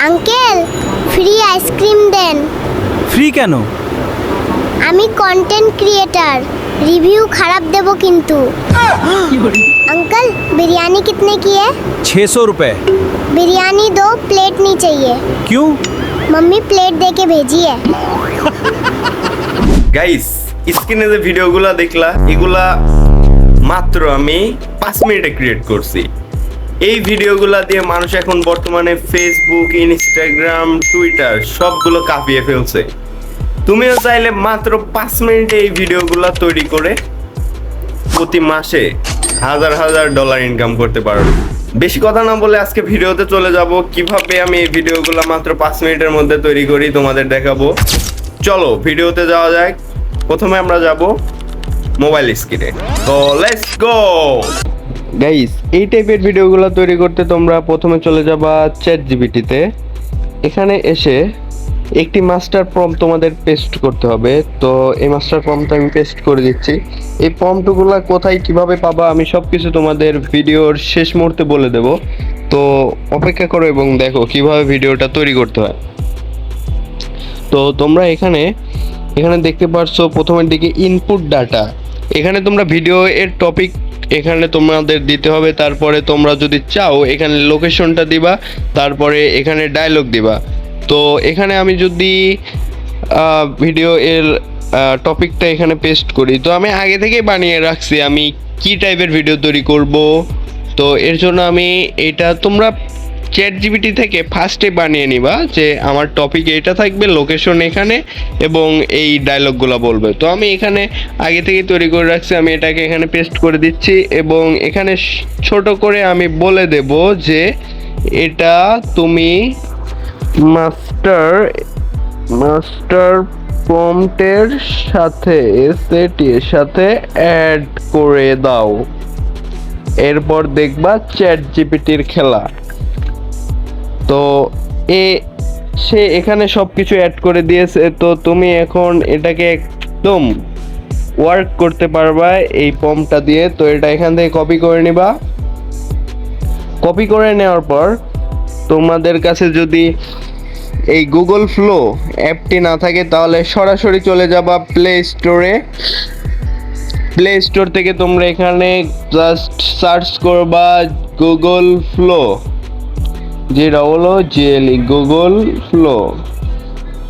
Uncle free ice cream দেন। Free কেন? আমি content ক্রিएटर, review खराब देबो किंतु। अंकल बिरयानी कितने की है? 600 रुपए। बिरयानी दो, प्लेट नहीं चाहिए। क्यों? मम्मी प्लेट दे के भेजी है। গাইস, স্ক্রিনে যে ভিডিওগুলো দেখলা এগুলা মাত্র আমি 5 মিনিটে ক্রিয়েট করছি। এই ভিডিওগুলা দিয়ে মানুষ এখন বর্তমানে ফেসবুক, ইনস্টাগ্রাম, টুইটার সবগুলো কাঁপিয়ে ফেলছে। তুমিও চাইলে মাত্র 5 মিনিটে এই ভিডিওগুলা তৈরি করে প্রতি মাসে হাজার হাজার ডলার ইনকাম করতে পারো। বেশি কথা না বলে আজকে ভিডিওতে চলে যাব, কিভাবে আমি এই ভিডিওগুলো মাত্র 5 মিনিটের মধ্যে তৈরি করি তোমাদের দেখাবো। চলো ভিডিওতে যাওয়া যাক। প্রথমে আমরা যাব মোবাইল স্ক্রিনে। তো লেটস গো গাইস, এই টাইপের ভিডিওগুলো তৈরি করতে তোমরা প্রথমে চলে যাবা চ্যাটজিপিটিতে। এখানে এসে একটি মাস্টার প্রম্পট তোমাদের পেস্ট করতে হবে। তো এই মাস্টার প্রম্পট আমি পেস্ট করে দিচ্ছি। এই প্রম্পটগুলো কোথায় কিভাবে পাবা আমি সব কিছু তোমাদের ভিডিওর শেষ মুহূর্তে বলে দেব। তো অপেক্ষা করো এবং দেখো কিভাবে ভিডিওটা তৈরি করতে হয়। তো তোমরা এখানে দেখতে পারছো প্রথমের দিকে ইনপুট ডাটা। এখানে তোমরা ভিডিও এর টপিক এখানে তোমাদের দিতে হবে। তারপরে তোমরা যদি চাও এখানে লোকেশনটা দিবা, তারপরে এখানে ডায়লগ দিবা। তো এখানে আমি যদি ভিডিও এর টপিকটা এখানে পেস্ট করি, তো আমি আগে থেকেই বানিয়ে রাখছি আমি কি টাইপের ভিডিও তৈরি করব। তো এর জন্য আমি এটা তোমরা চ্যাটজিপিটি থেকে ফার্স্টে বানিয়ে নিবা যে আমার টপিক এটা থাকবে, লোকেশন এখানে এবং এই ডায়লগগুলো বলবে। তো আমি এখানে আগে থেকে তৈরি করে রাখছি, আমি এটাকে এখানে পেস্ট করে দিচ্ছি এবং এখানে ছোট করে আমি বলে দেব যে এটা তুমি মাস্টার প্রম্পটের সাথে এসএটির সাথে অ্যাড করে দাও। এরপর দেখবা চ্যাটজিপিটির খেলা। তো সে এখানে সব কিছু অ্যাড করে দিয়েছে। তো তুমি এখন এটাকে একদম ওয়ার্ক করতে পারবা এই প্রম্পটটা দিয়ে। তো এটা এখান থেকে কপি করে নিবা। কপি করে নেওয়ার পর তোমাদের কাছে যদি এই গুগল ফ্লো অ্যাপটি না থাকে তাহলে সরাসরি চলে যাবা প্লে স্টোরে। প্লে স্টোর থেকে তোমরা এখানে জাস্ট সার্চ করবা গুগল ফ্লো, যেটা হলো জিএলই গুগল ফ্লো।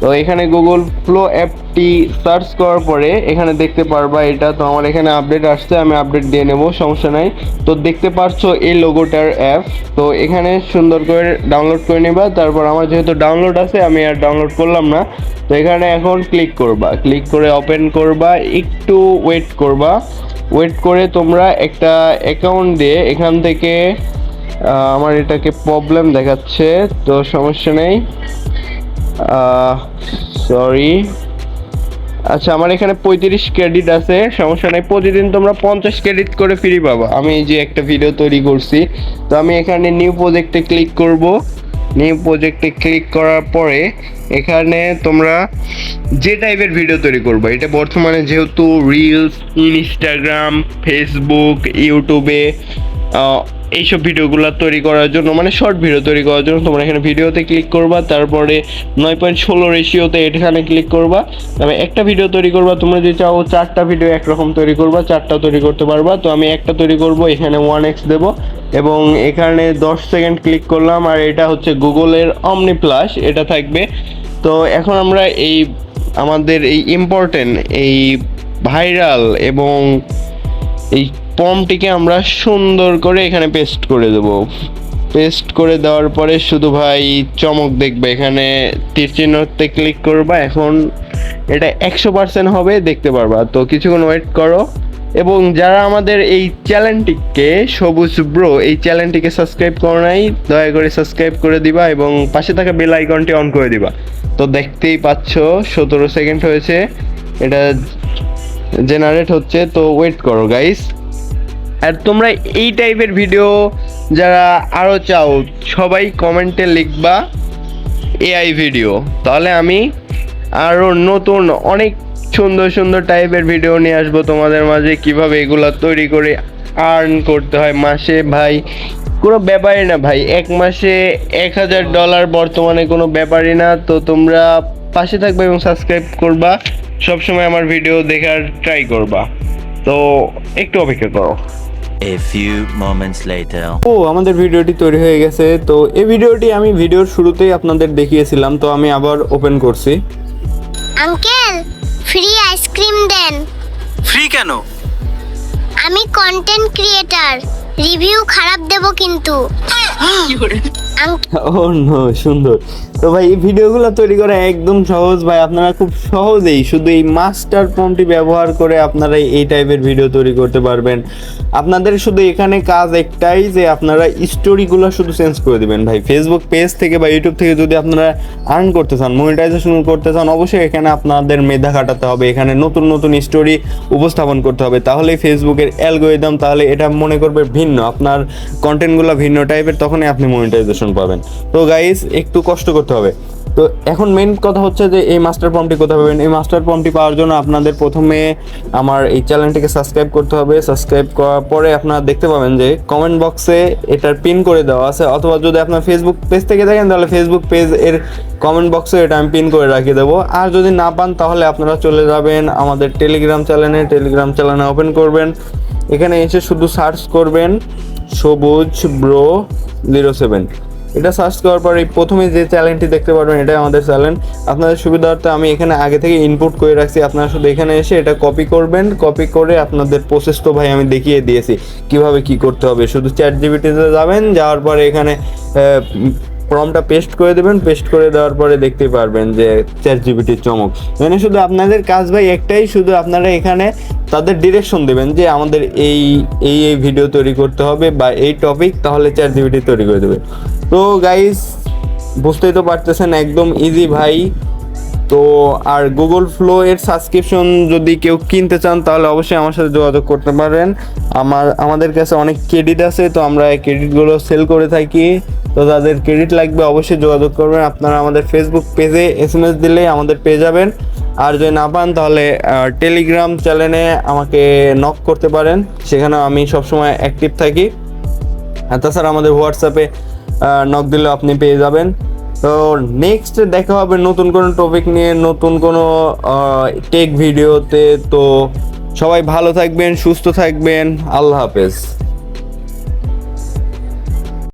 তো এখানে গুগল ফ্লো অ্যাপটি সার্চ করার পরে এখানে দেখতে পারবা এটা। তো আমার এখানে আপডেট আসছে, আমি আপডেট দিয়ে নেব, সমস্যা নাই। তো দেখতে পারছো এই লোগোটার অ্যাপ। তো এখানে সুন্দর করে ডাউনলোড করে নেবা। তারপর আমার যেহেতু ডাউনলোড আছে আমি আর ডাউনলোড করলাম না। তো এখানে এখন ক্লিক করবা, ক্লিক করে ওপেন করবা, একটু ওয়েট করবা। ওয়েট করে তোমরা একটা অ্যাকাউন্ট দিয়ে এখান থেকে আমার এটাকে প্রবলেম দেখাচ্ছে, তো সমস্যা নেই, সরি। আচ্ছা, আমার এখানে 35 ক্রেডিট আছে, সমস্যা নেই। প্রতিদিন তোমরা 50 ক্রেডিট করে ফ্রি পাবা। আমি এই যে একটা ভিডিও তৈরি করছি, তো আমি এখানে নিউ প্রজেক্টে ক্লিক করব। নিউ প্রজেক্টে ক্লিক করার পরে এখানে তোমরা যে টাইপের ভিডিও তৈরি করবে, এটা বর্তমানে যেহেতু রিলস, ইনস্টাগ্রাম, ফেসবুক, ইউটিউবে এইসব ভিডিওগুলো তৈরি করার জন্য, মানে শর্ট ভিডিও তৈরি করার জন্য তোমরা এখানে ভিডিওতে ক্লিক করবা। তারপরে 9.16 রেশিওতে এখানে ক্লিক করবা। তবে একটা ভিডিও তৈরি করবা। তোমরা যদি চাও 4টা ভিডিও একরকম তৈরি করবা, 4টা তৈরি করতে পারবা। তো আমি একটা তৈরি করব, এখানে 1x দেব এবং এখানে 10 সেকেন্ড ক্লিক করলাম। আর এটা হচ্ছে গুগলের অমনি প্লাস, এটা থাকবে। তো এখন আমরা এই আমাদের এই ইম্পর্টেন্ট এই ভাইরাল এবং এই প্রম্পটটিকে আমরা সুন্দর করে এখানে পেস্ট করে দেব। পেস্ট করে দেওয়ার পরে শুধু ভাই চমক দেখবে, এখানে তীর চিহ্নতে ক্লিক করবা। এখন এটা 100% হবে, দেখতে পারবা। তো কিছুক্ষণ ওয়েট করো এবং যারা আমাদের এই চ্যানেলটিকে সবুজ ব্রো এই চ্যানেলটিকে সাবস্ক্রাইব করো নাই, দয়া করে সাবস্ক্রাইব করে দিবা এবং পাশে থাকা বেল আইকনটি অন করে দিবা। তো দেখতেই পাচ্ছ 17 সেকেন্ড হয়েছে, এটা জেনারেট হচ্ছে। তো ওয়েট করো গাইস। আর তোমরা এই টাইপের ভিডিও যারা আরও চাও সবাই কমেন্টে লিখবা এআই ভিডিও, তাহলে আমি আরও নতুন অনেক সুন্দর সুন্দর টাইপের ভিডিও নিয়ে আসবো তোমাদের মাঝে, কিভাবে এগুলো তৈরি করে আর্ন করতে হয় মাসে। ভাই কোনো ব্যাপারই না ভাই, 1 মাসে $1000 বর্তমানে কোনো ব্যাপারই না। তো তোমরা পাশে থাকবে এবং সাবস্ক্রাইব করবা, সবসময় আমার ভিডিও দেখার ট্রাই করবা। তো একটু অপেক্ষা করো। A few moments later. ও আমাদের ভিডিওটি তৈরি হয়ে গেছে। তো এই ভিডিওটি আমি ভিডিওর শুরুতেই আপনাদের দেখিয়েছিলাম, তো আমি আবার ওপেন করছি। আঙ্কেল ফ্রি আইসক্রিম দেন। ফ্রি কেন? আমি কন্টেন্ট ক্রিয়েটার, রিভিউ খারাপ দেব কিন্তু। ও নো, সুন্দর। তো ভাই এই ভিডিওগুলো তৈরি করা একদম সহজ ভাই, আপনারা খুব সহজেই শুধু এই মাস্টার প্রম্পটটি ব্যবহার করে আপনারা এই টাইপের ভিডিও তৈরি করতে পারবেন। আপনাদের শুধু এখানে কাজ একটাই, যে আপনারা স্টোরিগুলো শুধু চেঞ্জ করে দিবেন ভাই। ফেসবুক পেজ থেকে বা ইউটিউব থেকে যদি আপনারা আর্ন করতে চান, মনিটাইজেশন করতে চান, অবশ্যই এখানে আপনাদের মেধা খাটাতে হবে, এখানে নতুন নতুন স্টোরি উপস্থাপন করতে হবে, তাহলে ফেসবুকের অ্যালগরিদম তাহলে এটা মনে করবে ভিন্ন, আপনার কন্টেন্টগুলো ভিন্ন টাইপের, তখনই আপনি মনিটাইজেশন পাবেন। তো গাইস একটু কষ্ট করতে হবে। তো এখন মেইন কথা হচ্ছে যে এই মাস্টার প্রম্পটটি কোথায় পাবেন। এই মাস্টার প্রম্পটটি পাওয়ার জন্য আপনাদের প্রথমে আমার এই চ্যানেলটিকে সাবস্ক্রাইব করতে হবে। সাবস্ক্রাইব করার পরে আপনারা দেখতে পাবেন যে কমেন্ট বক্সে এটার পিন করে দেওয়া আছে, অথবা যদি আপনার ফেসবুক পেজ থেকে দেখেন তাহলে ফেসবুক পেজ এর কমেন্ট বক্সে এটা আমি পিন করে রাখিয়ে দেবো। আর যদি না পান তাহলে আপনারা চলে যাবেন আমাদের টেলিগ্রাম চ্যানেলে ওপেন করবেন। এখানে এসে শুধু সার্চ করবেন সবুজ ব্রো 07। এটা সার্চ করার পরে প্রথমে যে চ্যানেলটি দেখতে পারবেন এটাই আমাদের চ্যানেল। আপনাদের সুবিধার্থে আমি এখানে আগে থেকে ইনপুট করে রাখছি, আপনারা শুধু এখানে এসে এটা কপি করবেন। কপি করে আপনাদের প্রসেস তো ভাই আমি দেখিয়ে দিয়েছি কিভাবে কি করতে হবে। শুধু ChatGPT-তে যাবেন, যাওয়ার পরে এখানে প্রম্পটটা পেস্ট করে দেবেন। পেস্ট করে দেওয়ার পরে দেখতে পারবেন যে ChatGPT-র চমক। এখানে শুধু আপনাদের কাজ ভাই একটাই, শুধু আপনারা এখানে তাদের ডিরেকশন দেবেন যে আমাদের এই এই এই ভিডিও তৈরি করতে হবে বা এই টপিক, তাহলে ChatGPT তৈরি করে দেবে। তো গাইস বুঝতেই তো পারতেছেন, একদম ইজি ভাই। তো আর গুগল ফ্লো এর সাবস্ক্রিপশন যদি কেউ কিনতে চান তাহলে অবশ্যই আমার সাথে যোগাযোগ করতে পারেন। আমাদের কাছে অনেক ক্রেডিট আছে, তো আমরা এই ক্রেডিটগুলো সেল করে থাকি। তো যাদের ক্রেডিট লাগবে অবশ্যই যোগাযোগ করবেন। আপনারা আমাদের ফেসবুক পেজে SMS দিলে আমাদের পেয়ে যাবেন। আর যদি না পান তাহলে টেলিগ্রাম চ্যানেলে আমাকে নক করতে পারেন, সেখানে আমি সবসময় অ্যাক্টিভ থাকি। আর তাছাড়া আমাদের হোয়াটসঅ্যাপে নক দিলেও আপনি পেয়ে যাবেন। তো নেক্সট দেখা হবে নতুন কোনো টপিক নিয়ে, নতুন কোনো টেক ভিডিওতে। তো সবাই ভালো থাকবেন, সুস্থ থাকবেন, আল্লাহ হাফেজ।